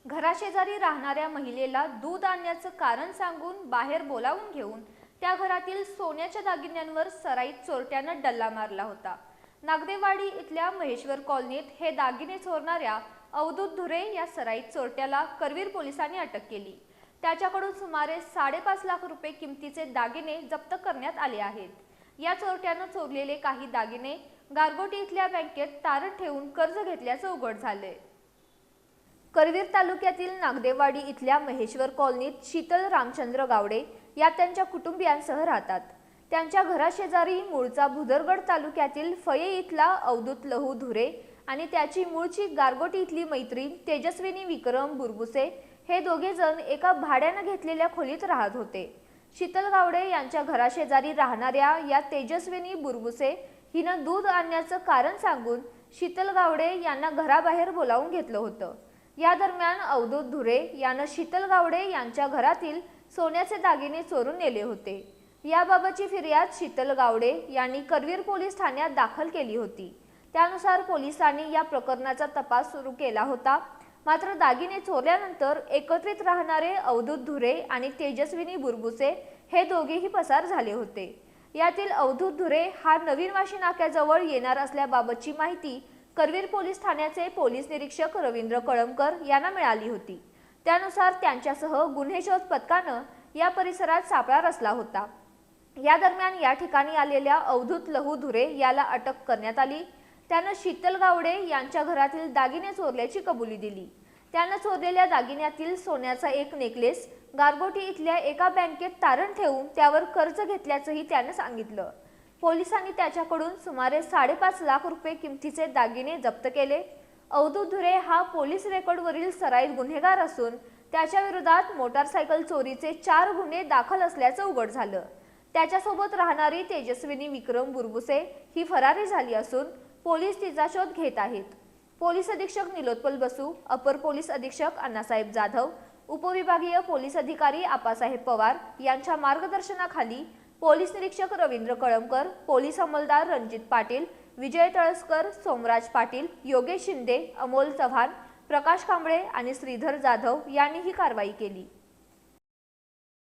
घराशेजारी राहणाऱ्या महिलेला दूध आणण्याचं कारण सांगून बाहेर बोलावून घेऊन त्या घरातील सोन्याच्या दागिन्यांवर सराईत चोरट्यानं डल्ला मारला होता। नागदेवाडी इथल्या महेश्वर कॉलनीत हे दागिने चोरणाऱ्या अवधूत धुरे या सराईत चोरट्याला करवीर पोलिसांनी अटक केली। त्याच्याकडून सुमारे 5.5 लाख रुपये किमतीचे दागिने जप्त करण्यात आले आहेत। या चोरट्यानं चोरलेले काही दागिने गारगोटी इथल्या बँकेत तारण ठेवून कर्ज घेतल्याचं उघड झालंय। करवीर तालुक्यातील नागदेवाडी इथल्या महेश्वर कॉलनीत शीतल रामचंद्र गावडे या त्यांच्या कुटुंबियांसह राहतात। त्यांच्या घराशेजारी मूळचा भुदरगड तालुक्यातील फये इथला अवधूत लहू धुरे आणि त्याची मूळची गारगोटी इथली मैत्रीण तेजस्विनी विक्रम बुरबुसे हे दोघे जण एका भाड्यानं घेतलेल्या खोलीत राहत होते। शीतल गावडे यांच्या घराशेजारी राहणाऱ्या या तेजस्विनी बुरबुसे हिनं दूध आणण्याचं कारण सांगून शीतल गावडे यांना घराबाहेर बोलावून घेतलं होतं। या दरम्यान अवधूत धुरे यानं शीतल गावडे यांच्या घरातील सोन्याचे दागिने चोरून नेले होते। याबाबतची फिर्याद शीतल गावडे यांनी करवीर पोलीस ठाण्यात दाखल केली होती। त्यानुसार पोलिसांनी या प्रकरणाचा तपास सुरू केला होता। मात्र दागिने चोरल्यानंतर एकत्रित राहणारे अवधूत धुरे आणि तेजस्विनी बुरबुसे हे दोघेही पसार झाले होते। यातील अवधूत धुरे हा नवीन वाशी नाक्याजवळ येणार असल्याबाबतची माहिती करवीर पोलीस ठाण्याचे पोलीस निरीक्षक रवींद्र कळमकर यांना मिळाली होती। त्यानुसार त्यांच्यासह गुन्हे शोध पथकानं या परिसरात सापळा रचला होता। या दरम्यान या ठिकाणी आलेल्या अवधूत लहू धुरे याला अटक करण्यात आली। त्यानं शीतल गावडे यांच्या घरातील दागिने चोरल्याची कबुली दिली। त्यानं चोरलेल्या दागिन्यातील सोन्याचा एक नेकलेस गारगोटी इथल्या एका बँकेत तारण ठेवून त्यावर कर्ज घेतल्याचंही त्यानं सांगितलं। पोलिसांनी त्याच्याकडून सुमारे 5.5 लाख रुपये किमतीचे दागिने जप्त केले। अवधूत धुरे हा पोलीस रेकॉर्डवरील सराईत गुन्हेगार असून त्याच्या विरोधात मोटारसायकल चोरीचे 4 गुन्हे दाखल असल्याचं उघड झालं। त्याच्यासोबत राहणारी तेजस्विनी विक्रम बुरबुसे ही फरारी झाली असून पोलीस तिचा शोध घेत आहेत। पोलीस अधीक्षक निलोत्पल बसू, अपर पोलीस अधीक्षक अण्णासाहेब जाधव, उपविभागीय पोलीस अधिकारी आपासाहेब पवार यांच्या मार्गदर्शनाखाली पोलीस निरीक्षक रवींद्र कळमकर, पोलीस अंमलदार रणजित पाटील, विजय तळसकर, सोमराज पाटील, योगेश शिंदे, अमोल चव्हाण, प्रकाश कांबळे आणि श्रीधर जाधव यांनी ही कारवाई केली।